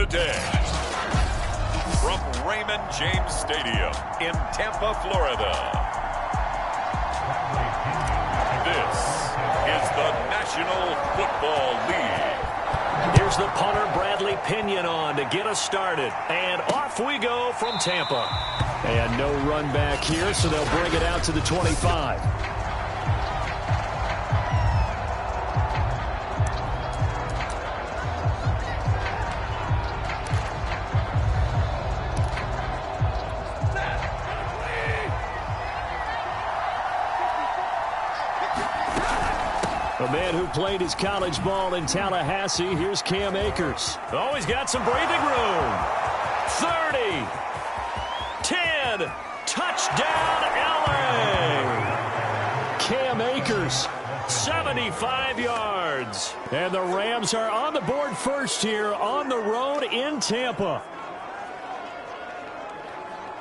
day. From Raymond James Stadium in Tampa, Florida. This is the National Football League. Here's the punter, Bradley Pinion, on to get us started. And off we go from Tampa. And no run back here, so they'll bring it out to the 25. A man who played his college ball in Tallahassee. Here's Cam Akers. Oh, he's got some breathing room. 30. 10. Touchdown, LA. Cam Akers, 75 yards. And the Rams are on the board first here on the road in Tampa.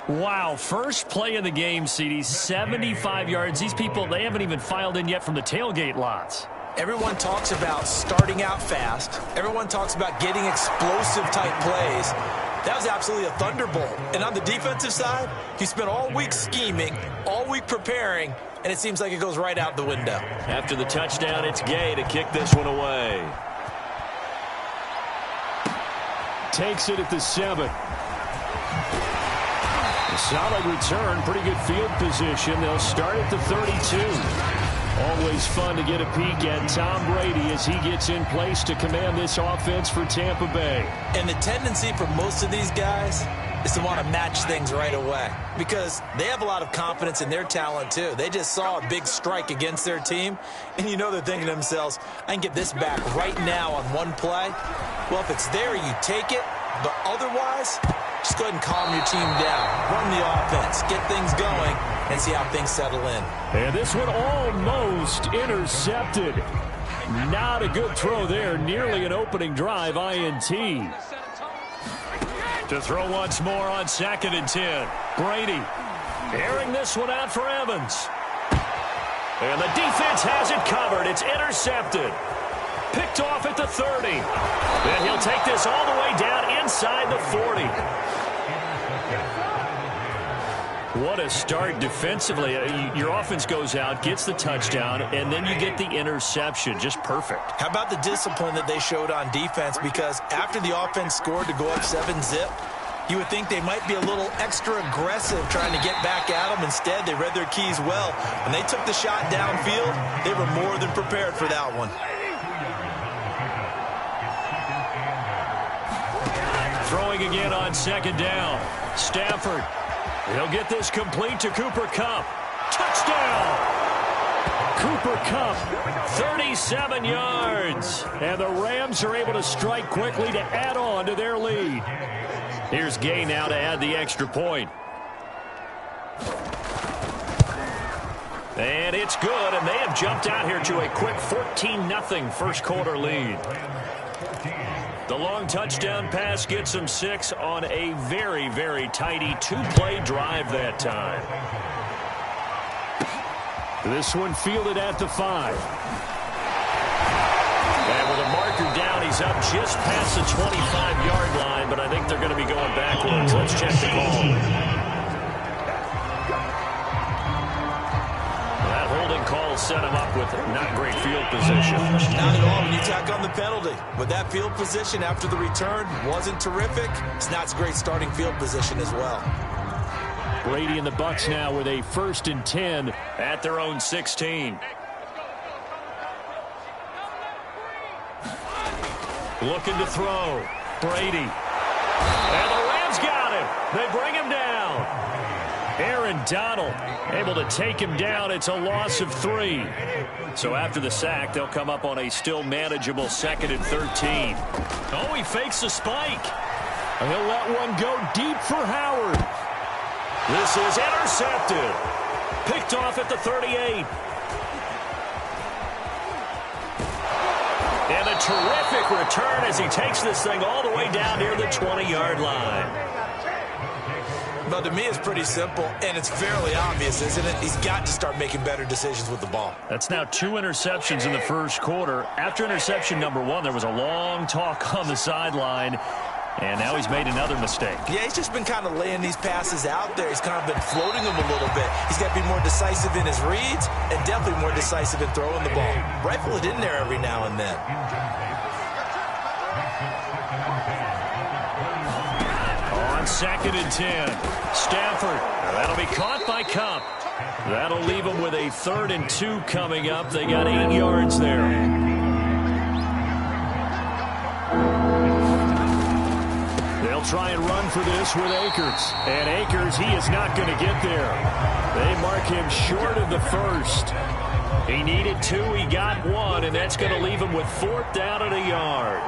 Wow, first play of the game, CD, 75 yards. These people, they haven't even filed in yet from the tailgate lots. Everyone talks about starting out fast. Everyone talks about getting explosive-type plays. That was absolutely a thunderbolt. And on the defensive side, you spent all week scheming, all week preparing, and it seems like it goes right out the window. After the touchdown, it's Gay to kick this one away. Takes it at the 7. Solid return, pretty good field position. They'll start at the 32. Always fun to get a peek at Tom Brady as he gets in place to command this offense for Tampa Bay. And the tendency for most of these guys is to want to match things right away because they have a lot of confidence in their talent too. They just saw a big strike against their team, and you know they're thinking to themselves, I can get this back right now on one play. Well, if it's there, you take it, but otherwise, just go ahead and calm your team down. Run the offense. Get things going and see how things settle in. And this one almost intercepted. Not a good throw there. Nearly an opening drive, INT. To throw once more on 2nd and 10. Brady airing this one out for Evans. And the defense has it covered. It's intercepted. Picked off at the 30. Then he'll take this all the way down inside the 40. What a start defensively. Your offense goes out, gets the touchdown, and then you get the interception. Just perfect. How about the discipline that they showed on defense? Because after the offense scored to go up 7-zip, you would think they might be a little extra aggressive trying to get back at them. Instead, they read their keys well. When they took the shot downfield, they were more than prepared for that one. Throwing again on 2nd down. Stafford. He'll get this complete to Cooper Kupp. Touchdown! Cooper Kupp, 37 yards. And the Rams are able to strike quickly to add on to their lead. Here's Gay now to add the extra point. And it's good, and they have jumped out here to a quick 14-0 first quarter lead. The long touchdown pass gets them 6 on a very, very tidy 2-play drive that time. This one fielded at the 5. And with a marker down, he's up just past the 25-yard line, but I think they're going to be going backwards. Let's check the call. Call set him up with not great field position. Not at all when you tack on the penalty. But that field position after the return wasn't terrific. It's not great starting field position as well. Brady and the Bucs now with a 1st and 10 at their own 16. Looking to throw. Brady. And the Rams got him. They bring him down. Aaron Donald able to take him down. It's a loss of 3. So after the sack, they'll come up on a still manageable 2nd and 13. Oh, he fakes the spike. He'll let one go deep for Howard. This is intercepted. Picked off at the 38. And a terrific return as he takes this thing all the way down near the 20-yard line. But to me, it's pretty simple, and it's fairly obvious, isn't it? He's got to start making better decisions with the ball. That's now 2 interceptions in the first quarter. After interception number 1, there was a long talk on the sideline. And now he's made another mistake. Yeah, he's just been kind of laying these passes out there. He's kind of been floating them a little bit. He's got to be more decisive in his reads and definitely more decisive in throwing the ball. Rifle it in there every now and then. On 2nd and 10, Stafford. That'll be caught by Kupp. That'll leave them with a 3rd and 2 coming up. They got 8 yards there. They'll try and run for this with Akers. And Akers, he is not going to get there. They mark him short of the 1st. He needed 2, he got 1, and that's going to leave him with 4th down and a yard.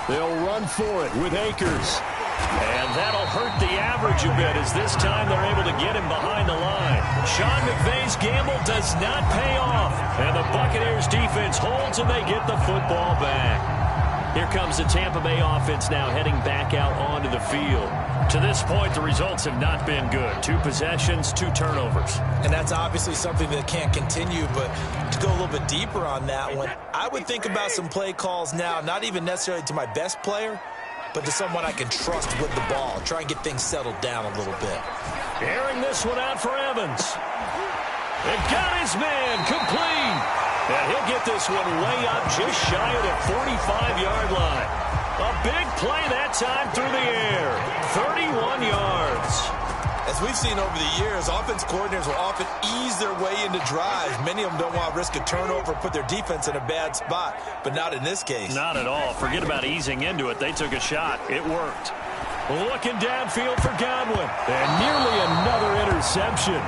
They'll run for it with Akers. And that'll hurt the average a bit as this time they're able to get him behind the line. Sean McVay's gamble does not pay off. And the Buccaneers defense holds and they get the football back. Here comes the Tampa Bay offense now heading back out onto the field. To this point, the results have not been good. 2 possessions, 2 turnovers. And that's obviously something that can't continue, but to go a little bit deeper on that one, I would think about some play calls now, not even necessarily to my best player, but to someone I can trust with the ball. Try and get things settled down a little bit. Airing this one out for Evans. It got his man complete. And he'll get this one way up just shy of the 45-yard line. A big play that time through the air. 31 yards. As we've seen over the years, offense coordinators will often ease their way into drives. Many of them don't want to risk a turnover or put their defense in a bad spot, but not in this case. Not at all. Forget about easing into it. They took a shot. It worked. Looking downfield for Godwin. And nearly another interception.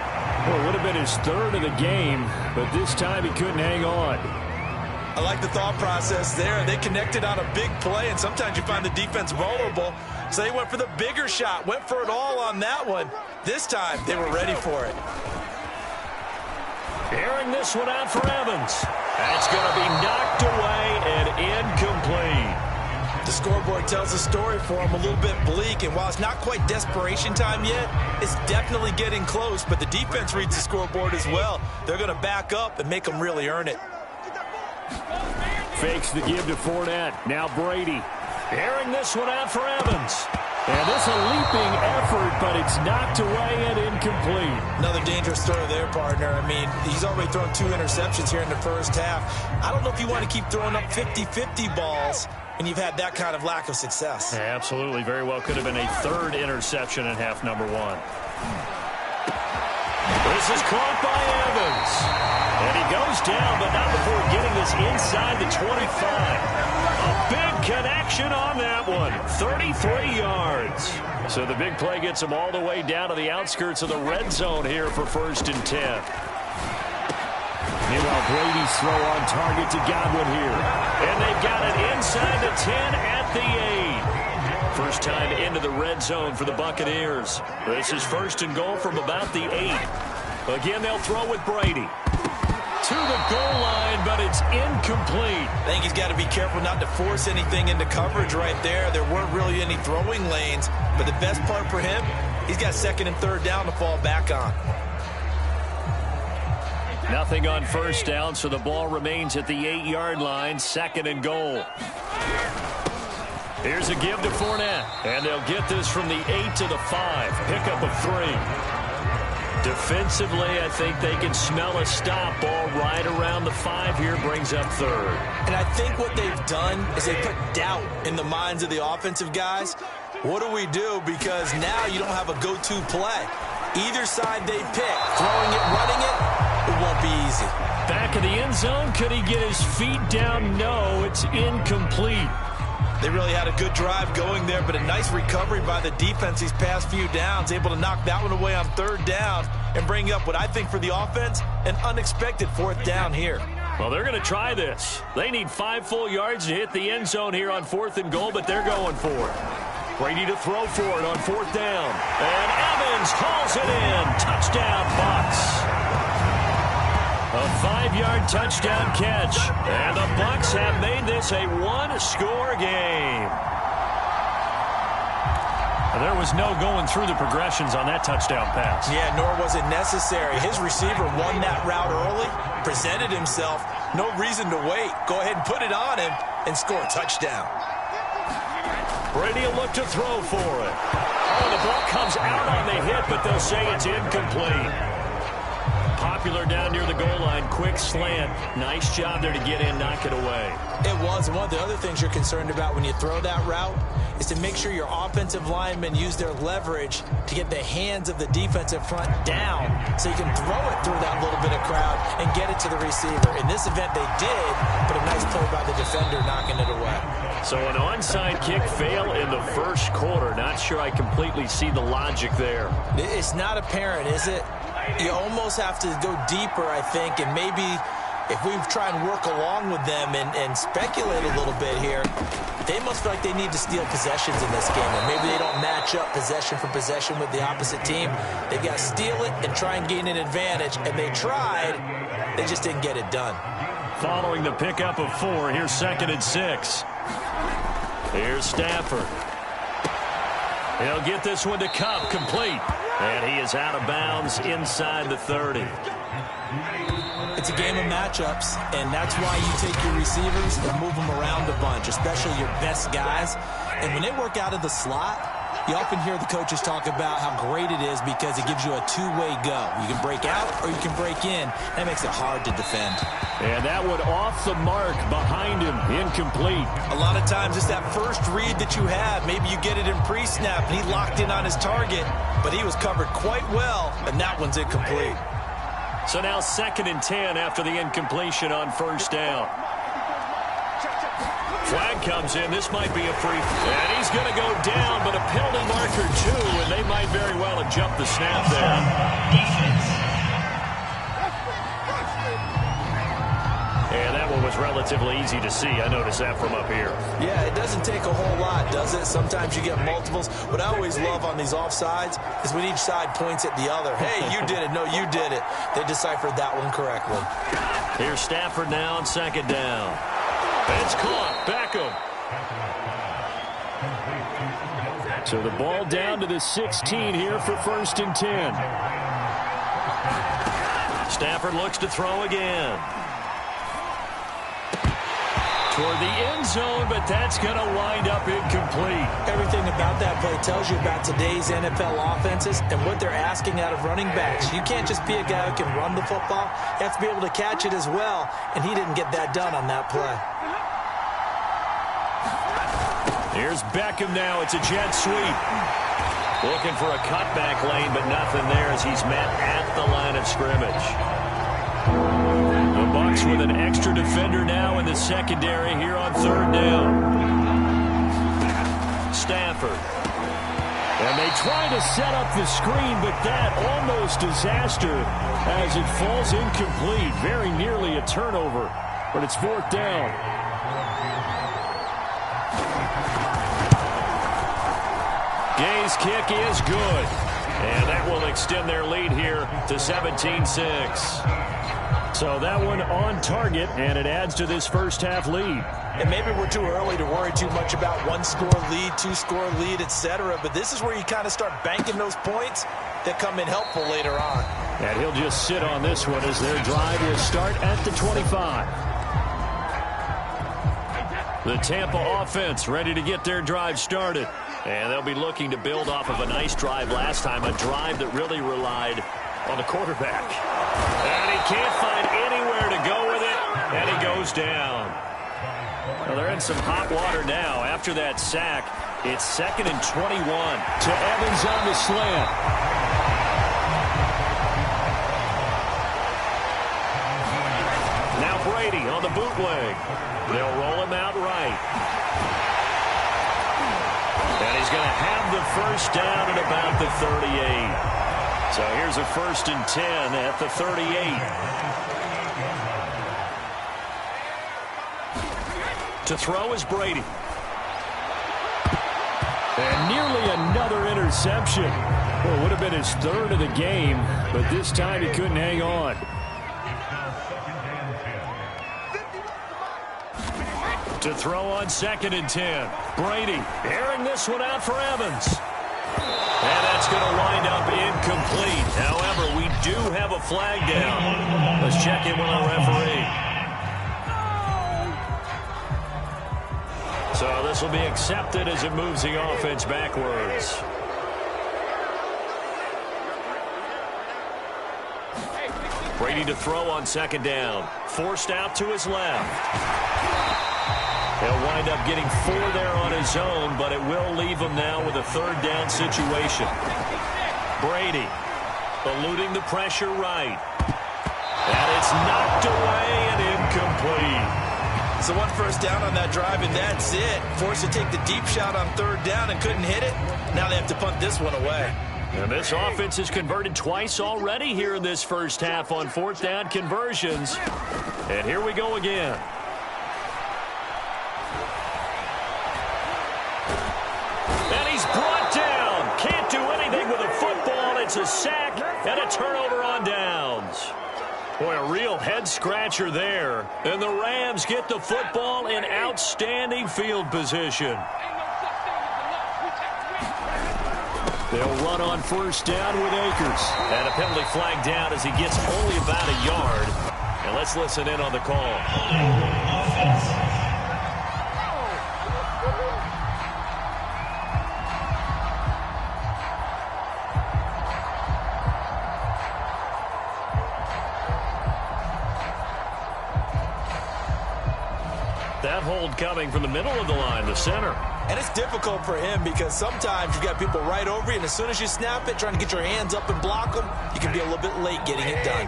Well, it would have been his 3rd of the game, but this time he couldn't hang on. I like the thought process there. They connected on a big play, and sometimes you find the defense vulnerable. So they went for the bigger shot, went for it all on that one. This time, they were ready for it. Airing this one out for Evans. That's going to be knocked away and incomplete. The scoreboard tells a story for him, a little bit bleak, and while it's not quite desperation time yet, it's definitely getting close, but the defense reads the scoreboard as well. They're going to back up and make them really earn it. Fakes the give to Fournette. Now Brady. Airing this one out for Evans. And this a leaping effort, but it's knocked away and incomplete. Another dangerous throw there, partner. I mean, he's already thrown 2 interceptions here in the first half. I don't know if you want to keep throwing up 50-50 balls when you've had that kind of lack of success. Yeah, absolutely. Very well could have been a 3rd interception in half number 1. This is caught by Evans. And he goes down, but not before getting this inside the 25. A big connection on that one. 33 yards. So the big play gets him all the way down to the outskirts of the red zone here for 1st and 10. Meanwhile, Brady's throw on target to Godwin here. And they've got it inside the 10 at the 8. First time into the red zone for the Buccaneers. This is 1st and goal from about the 8. Again, they'll throw with Brady. To the goal line, but it's incomplete. I think he's got to be careful not to force anything into coverage right there. There weren't really any throwing lanes, but the best part for him, he's got 2nd and 3rd down to fall back on. Nothing on 1st down, so the ball remains at the 8-yard line, 2nd and goal. Here's a give to Fournette, and they'll get this from the 8 to the 5. Pickup of 3. Defensively, I think they can smell a stop. Ball right around the 5 here, brings up 3rd. And I think what they've done is they put doubt in the minds of the offensive guys. What do we do? Because now you don't have a go-to play. Either side they pick, throwing it, running it won't be easy. Back of the end zone, could he get his feet down? No, it's incomplete. They really had a good drive going there, but a nice recovery by the defense these past few downs, able to knock that one away on 3rd down and bring up what I think for the offense, an unexpected 4th down here. Well, they're going to try this. They need 5 full yards to hit the end zone here on 4th and goal, but they're going for it. Brady to throw for it on 4th down. And Evans hauls it in. Touchdown, Bucs. A 5-yard touchdown catch. And the Bucs have made this a 1-score game. There was no going through the progressions on that touchdown pass. Yeah, nor was it necessary. His receiver won that route early, presented himself, No reason to wait. Go ahead and put it on him and score a touchdown. Brady will look to throw for it. Oh, the ball comes out on the hit, but they'll say it's incomplete. Popular down near the goal line. Quick slant. Nice job there to get in, knock it away. It was. One of the other things you're concerned about when you throw that route is to make sure your offensive linemen use their leverage to get the hands of the defensive front down so you can throw it through that little bit of crowd and get it to the receiver. In this event, they did, but a nice play by the defender knocking it away. So an onside kick fail in the first quarter. Not sure I completely see the logic there. It's not apparent, is it? You almost have to go deeper, I think, and maybe if we try and work along with them and speculate a little bit here, they must feel like they need to steal possessions in this game, or maybe they don't match up possession for possession with the opposite team. They've got to steal it and try and gain an advantage, and they tried. They just didn't get it done. Following the pickup of 4, here's 2nd and 6. Here's Stafford. He'll get this one to Cup, complete. And he is out of bounds inside the 30. It's a game of matchups, and that's why you take your receivers and move them around a bunch, especially your best guys. And when they work out of the slot, you often hear the coaches talk about how great it is because it gives you a two-way go. You can break out or you can break in. That makes it hard to defend. And that one off the mark behind him, incomplete. A lot of times it's that first read that you have. Maybe you get it in pre-snap and he locked in on his target, but he was covered quite well, and that one's incomplete. So now 2nd and 10 after the incompletion on first down. Flag comes in. This might be a free. And he's going to go down, but a penalty marker too, and they might very well have jumped the snap there. And that one was relatively easy to see. I noticed that from up here. Yeah, it doesn't take a whole lot, does it? Sometimes you get multiples. What I always love on these offsides is when each side points at the other. Hey, you did it. No, you did it. They deciphered that one correctly. Here's Stafford now on 2nd down. It's caught. Beckham. So the ball down to the 16 here for 1st and 10. Stafford looks to throw again. Toward the end zone, but that's going to wind up incomplete. Everything about that play tells you about today's NFL offenses and what they're asking out of running backs. You can't just be a guy who can run the football. You have to be able to catch it as well, and he didn't get that done on that play. Here's Beckham now. It's a jet sweep. Looking for a cutback lane, but nothing there as he's met at the line of scrimmage. The Bucs with an extra defender now in the secondary here on 3rd down. Stafford. And they try to set up the screen, but that almost disaster as it falls incomplete. Very nearly a turnover, but it's 4th down. Gay's kick is good. And that will extend their lead here to 17-6. So that one on target, and it adds to this first half lead. And maybe we're too early to worry too much about 1-score lead, 2-score lead, etc. But this is where you kind of start banking those points that come in helpful later on. And he'll just sit on this one as their drive will start at the 25. The Tampa offense ready to get their drive started. And they'll be looking to build off of a nice drive last time, a drive that really relied on the quarterback. And he can't find anywhere to go with it, and he goes down. Well, they're in some hot water now. After that sack, it's 2nd and 21. To Evans on the slant. Now Brady on the bootleg. They'll roll him out right. And he's going to have the first down at about the 38. So here's a 1st and 10 at the 38. To throw is Brady. And nearly another interception. Well, it would have been his 3rd of the game, but this time he couldn't hang on. To throw on 2nd and 10. Brady airing this one out for Evans. And that's going to wind up incomplete. However, we do have a flag down. Let's check in with our referee. So this will be accepted as it moves the offense backwards. Brady to throw on second down. Forced out to his left. He'll wind up getting 4 there on his own, but it will leave him now with a third down situation. Brady eluding the pressure right. And it's knocked away and incomplete. So 1 first down on that drive, and that's it. Forced to take the deep shot on third down and couldn't hit it. Now they have to punt this one away. And this offense has converted twice already here in this first half on fourth down conversions. And here we go again. And he's brought down. Can't do anything with a football. It's a sack and a turnover on downs. Boy, a real head-scratcher there. And the Rams get the football in outstanding field position. They'll run on first down with Akers. And a penalty flag down as he gets only about a yard. And let's listen in on the call. That hold coming from the middle of the line, the center. And it's difficult for him because sometimes you got people right over you, and as soon as you snap it, trying to get your hands up and block them, you can be a little bit late getting it done.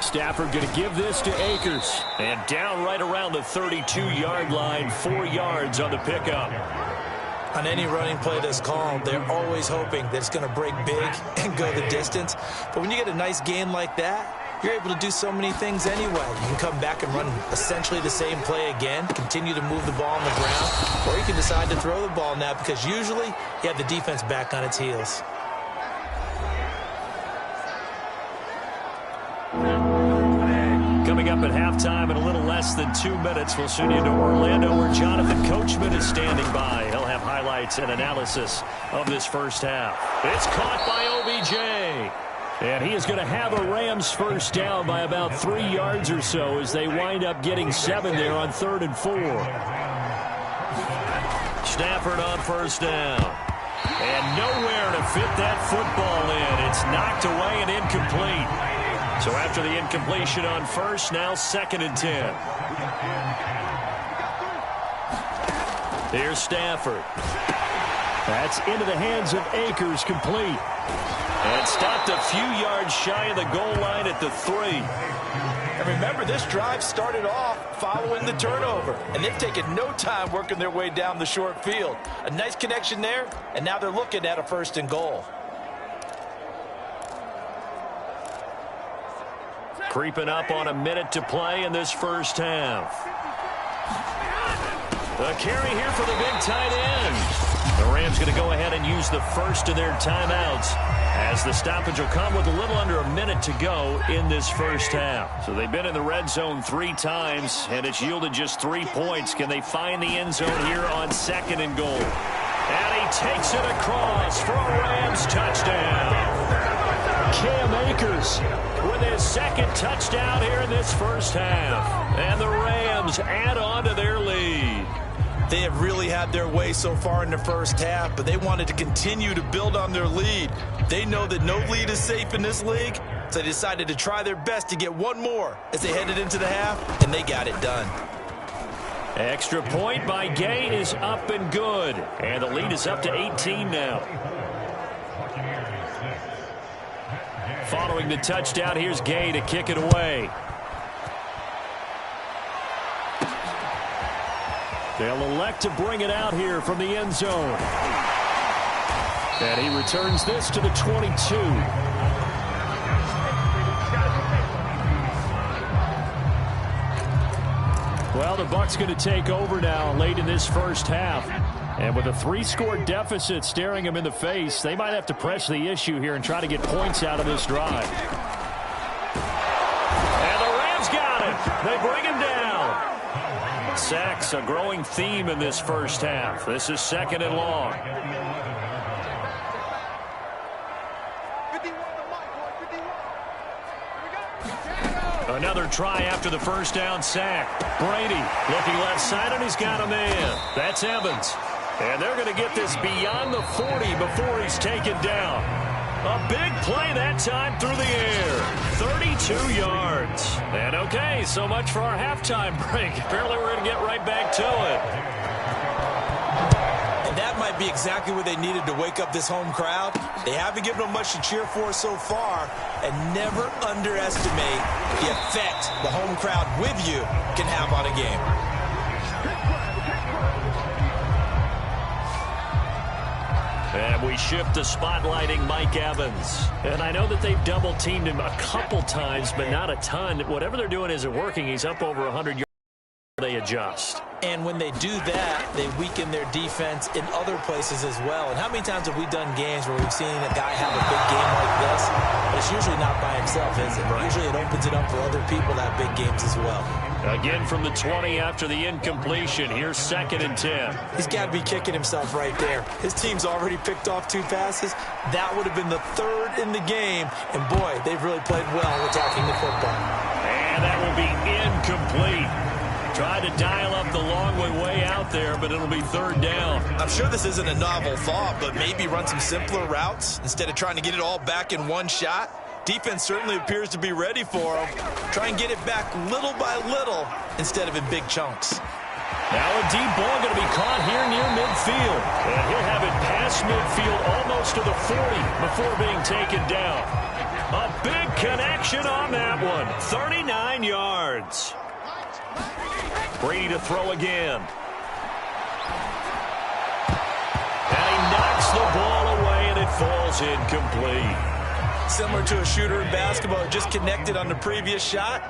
Stafford going to give this to Akers. And down right around the 32-yard line, 4 yards on the pickup. On any running play that's called, they're always hoping that it's going to break big and go the distance. But when you get a nice gain like that, you're able to do so many things anyway. You can come back and run essentially the same play again, continue to move the ball on the ground, or you can decide to throw the ball now because usually you have the defense back on its heels. Coming up at halftime in a little less than 2 minutes, we'll send you to Orlando where Jonathan Coachman is standing by. He'll have highlights and analysis of this first half. It's caught by OBJ. And he is going to have a Rams first down by about 3 yards or so as they wind up getting 7 there on 3rd and 4. Stafford on first down. And nowhere to fit that football in. It's knocked away and incomplete. So after the incompletion on first, now 2nd and 10. Here's Stafford. That's into the hands of Akers, complete. And stopped a few yards shy of the goal line at the 3. And remember, this drive started off following the turnover. And they've taken no time working their way down the short field. A nice connection there, and now they're looking at a 1st and goal. Creeping up on a minute to play in this first half. A carry here for the big tight end. The Rams going to go ahead and use the first of their timeouts as the stoppage will come with a little under a minute to go in this first half. So they've been in the red zone 3 times, and it's yielded just 3 points. Can they find the end zone here on 2nd and goal? And he takes it across for a Rams touchdown. Cam Akers with his 2nd touchdown here in this first half. And the Rams add on to their lead. They have really had their way so far in the first half, but they wanted to continue to build on their lead. They know that no lead is safe in this league, so they decided to try their best to get one more as they headed into the half, and they got it done. Extra point by Gay is up and good. And the lead is up to 18 now. Following the touchdown, here's Gay to kick it away. They'll elect to bring it out here from the end zone. And he returns this to the 22. Well, the Bucs going to take over now late in this first half. And with a 3-score deficit staring them in the face, they might have to press the issue here and try to get points out of this drive. And the Rams got it. They bring him down. Sacks, a growing theme in this first half. This is 2nd and long. Another try after the first down sack. Brady looking left side, and he's got a man. That's Evans. And they're going to get this beyond the 40 before he's taken down. A big play that time through the air. 32 yards. And okay, so much for our halftime break. Apparently we're going to get right back to it. That might be exactly what they needed to wake up this home crowd. They haven't given them much to cheer for so far, and never underestimate the effect the home crowd with you can have on a game. And we shift to spotlighting Mike Evans. And I know that they've double-teamed him a couple times, but not a ton. Whatever they're doing isn't working. He's up over 100 yards. They adjust. And when they do that, they weaken their defense in other places as well. And how many times have we done games where we've seen a guy have a big game like this? But it's usually not by himself, is it? Right. Usually it opens it up for other people to have big games as well. Again from the 20 after the incompletion. Here's 2nd and 10. He's got to be kicking himself right there. His team's already picked off 2 passes. That would have been the 3rd in the game. And, boy, they've really played well attacking the football. And that will be incomplete. Tried to dial up the long way out there, but it'll be 3rd down. I'm sure this isn't a novel thought, but maybe run some simpler routes instead of trying to get it all back in one shot. Defense certainly appears to be ready for him. Try and get it back little by little instead of in big chunks. Now a deep ball going to be caught here near midfield. And he'll have it past midfield almost to the 40 before being taken down. A big connection on that one. 39 yards. Brady to throw again. And he knocks the ball away, and it falls incomplete. Similar to a shooter in basketball who just connected on the previous shot.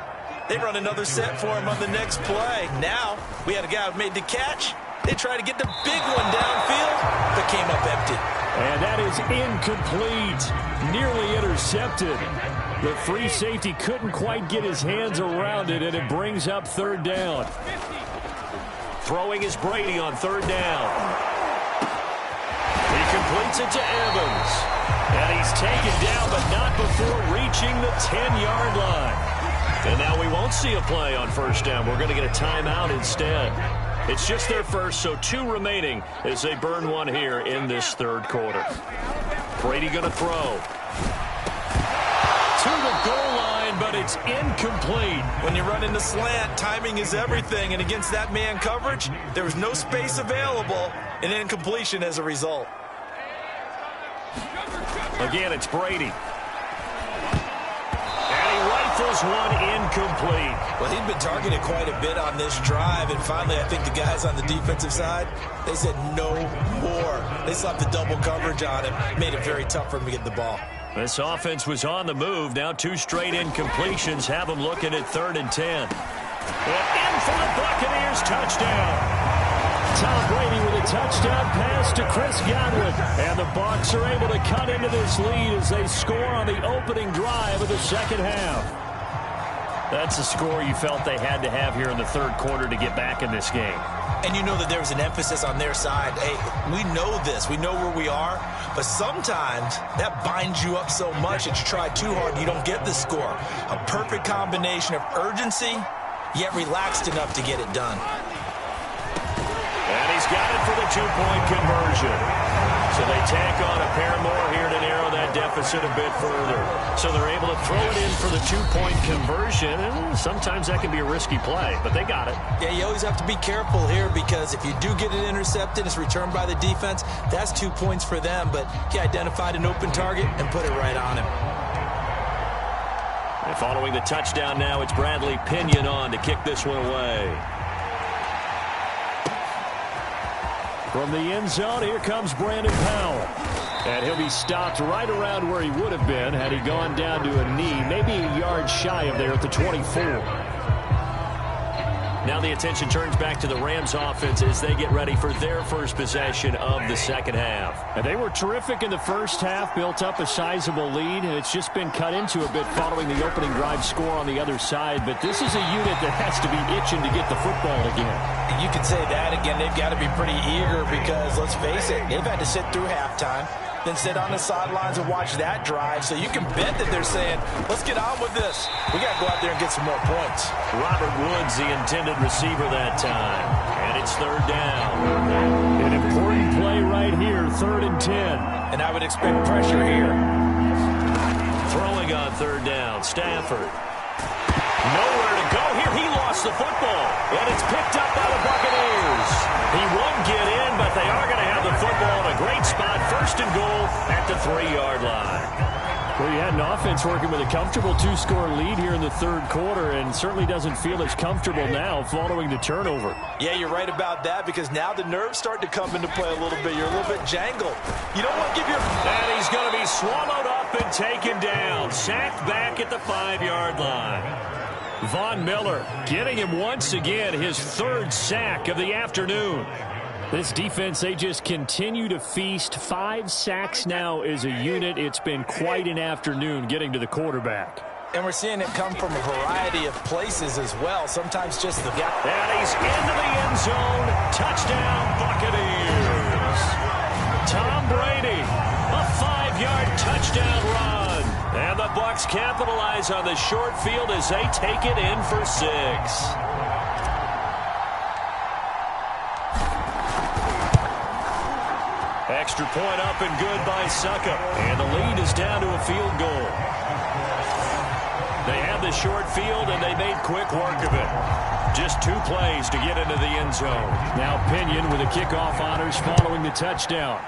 They run another set for him on the next play. Now, we had a guy who made the catch. They tried to get the big one downfield, but came up empty. And that is incomplete. Nearly intercepted. The free safety couldn't quite get his hands around it, and it brings up 3rd down. Throwing is Brady on 3rd down. He completes it to Evans. And he's taken down, but not before reaching the 10-yard line. And now we won't see a play on 1st down. We're going to get a timeout instead. It's just their first, so 2 remaining as they burn one here in this 3rd quarter. Brady going to throw. To the goal line, but it's incomplete. When you run into slant, timing is everything, and against that man coverage, there was no space available, and incompletion as a result. Again, it's Brady. And he rifles one incomplete. Well, he'd been targeted quite a bit on this drive, and finally I think the guys on the defensive side, they said no more. They slapped the double coverage on him, made it very tough for him to get the ball. This offense was on the move. Now 2 straight incompletions have them looking at 3rd and 10. And in for the Buccaneers, touchdown. Tom Brady with a touchdown pass to Chris Godwin. And the Bucs are able to cut into this lead as they score on the opening drive of the 2nd half. That's a score you felt they had to have here in the 3rd quarter to get back in this game. And you know that there was an emphasis on their side. Hey, we know this. We know where we are. But sometimes that binds you up so much that you try too hard and you don't get the score. A perfect combination of urgency, yet relaxed enough to get it done. And he's got it for the 2-point conversion. So they tack on a pair more here to narrow that deficit a bit further. So they're able to throw it in for the 2-point conversion. And sometimes that can be a risky play, but they got it. Yeah, you always have to be careful here because if you do get it intercepted, it's returned by the defense. That's 2 points for them, but he identified an open target and put it right on him. And following the touchdown now, it's Bradley Pinion on to kick this one away. From the end zone, here comes Brandon Powell. And he'll be stopped right around where he would have been had he gone down to a knee, maybe a yard shy of there at the 24. Now the attention turns back to the Rams offense as they get ready for their first possession of the 2nd half. And they were terrific in the 1st half, built up a sizable lead, and it's just been cut into a bit following the opening drive score on the other side. But this is a unit that has to be itching to get the football again. You could say that again. They've got to be pretty eager because, let's face it, they've had to sit through halftime. than sit on the sidelines and watch that drive. So you can bet that they're saying, let's get on with this. We got to go out there and get some more points. Robert Woods, the intended receiver that time. And it's third down. An important play right here, 3rd and 10. And I would expect pressure here. Throwing on third down, Stafford. Nowhere to go here. He lost the football. And it's picked up by the Buccaneers. He won't get in, but they are going to have the football in a great spot. 1st and goal at the 3-yard line. Well, you had an offense working with a comfortable 2-score lead here in the 3rd quarter, and certainly doesn't feel as comfortable now following the turnover. Yeah, you're right about that, because now the nerves start to come into play a little bit. You're a little bit jangled. You don't want to give your... And he's going to be swallowed up and taken down. Sacked back at the 5-yard line. Von Miller getting him once again, his 3rd sack of the afternoon. This defense, they just continue to feast. 5 sacks now as a unit. It's been quite an afternoon getting to the quarterback. And we're seeing it come from a variety of places as well. Sometimes just the guy. And he's into the end zone. Touchdown, Buccaneers. Tom Brady, a 5-yard touchdown run. And the Bucs capitalize on the short field as they take it in for 6. Extra point up and good by Suckup. And the lead is down to a field goal. They had the short field, and they made quick work of it. Just 2 plays to get into the end zone. Now Pinion with the kickoff honors following the touchdown.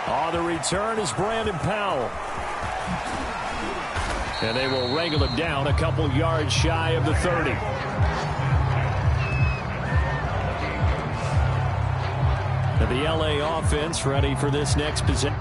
On the return is Brandon Powell. And they will wrangle him down a couple yards shy of the 30. And the LA offense ready for this next possession.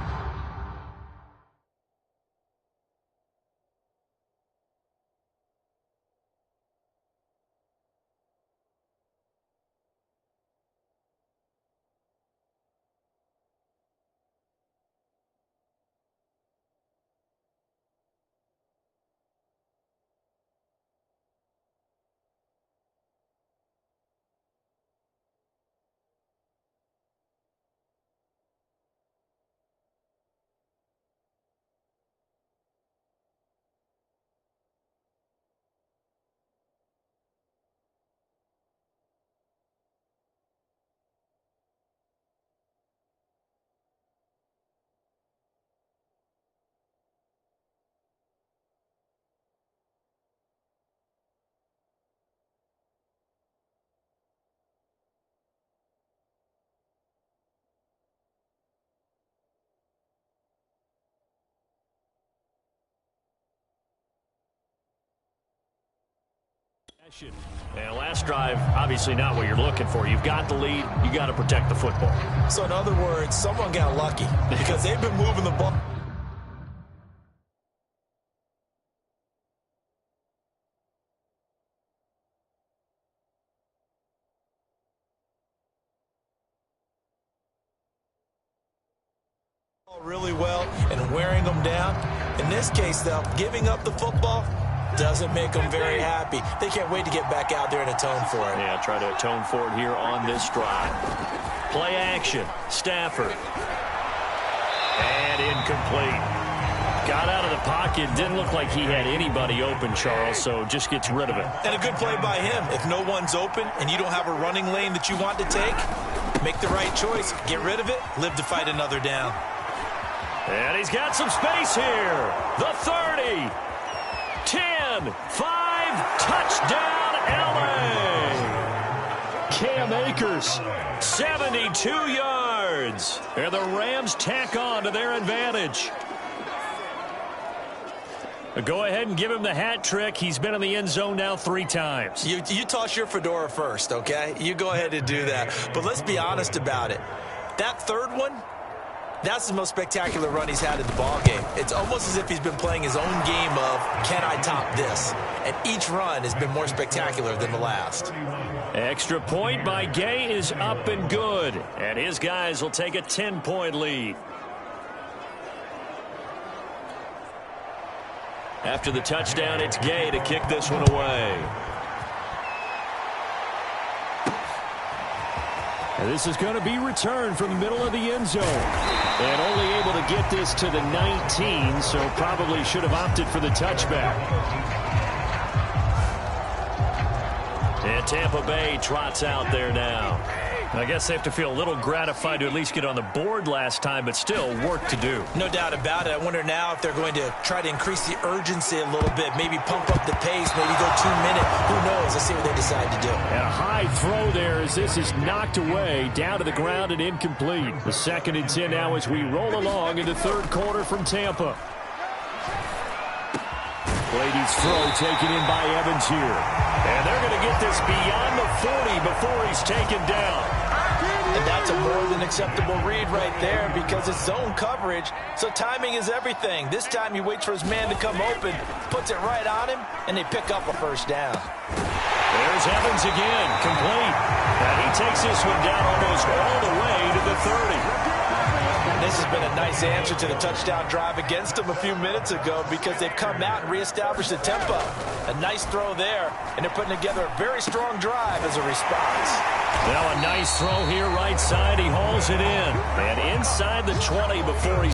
And last drive, obviously not what you're looking for. You've got the lead. You got to protect the football. So in other words, someone got lucky because they've been moving the ball. Really well and wearing them down. In this case, though, giving up the football doesn't make them very happy. They can't wait to get back out there and atone for it. Yeah, try to atone for it here on this drive. Play action. Stafford. And incomplete. Got out of the pocket. Didn't look like he had anybody open, Charles, so just gets rid of it. And a good play by him. If no one's open and you don't have a running lane that you want to take, make the right choice. Get rid of it. Live to fight another down. And he's got some space here. The 30. 10, 5, touchdown, LA. Cam Akers, 72 yards. And the Rams tack on to their advantage. Go ahead and give him the hat trick. He's been in the end zone now 3 times. You toss your fedora first, okay? You go ahead and do that. But let's be honest about it. That 3rd one, that's the most spectacular run he's had in the ballgame. It's almost as if he's been playing his own game of, can I top this? And each run has been more spectacular than the last. Extra point by Gay is up and good. And his guys will take a 10-point lead. After the touchdown, it's Gay to kick this one away. And this is going to be returned from the middle of the end zone. And only able to get this to the 19, so probably should have opted for the touchback. And Tampa Bay trots out there now. I guess they have to feel a little gratified to at least get on the board last time, but still work to do. No doubt about it. I wonder now if they're going to try to increase the urgency a little bit, maybe pump up the pace, maybe go 2 minute. Who knows? Let's see what they decide to do. And a high throw there as this is knocked away, down to the ground and incomplete. The 2nd and 10 now as we roll along in the 3rd quarter from Tampa. Brady's throw taken in by Evans here. And they're going to get this beyond the 40 before he's taken down. And that's a more than acceptable read right there because it's zone coverage, so timing is everything. This time he waits for his man to come open, puts it right on him, and they pick up a 1st down. There's Evans again, complete. And he takes this one down almost all the way to the 30. This has been a nice answer to the touchdown drive against them a few minutes ago because they've come out and reestablished the tempo. A nice throw there, and they're putting together a very strong drive as a response. Now a nice throw here right side. He hauls it in. And inside the 20 before he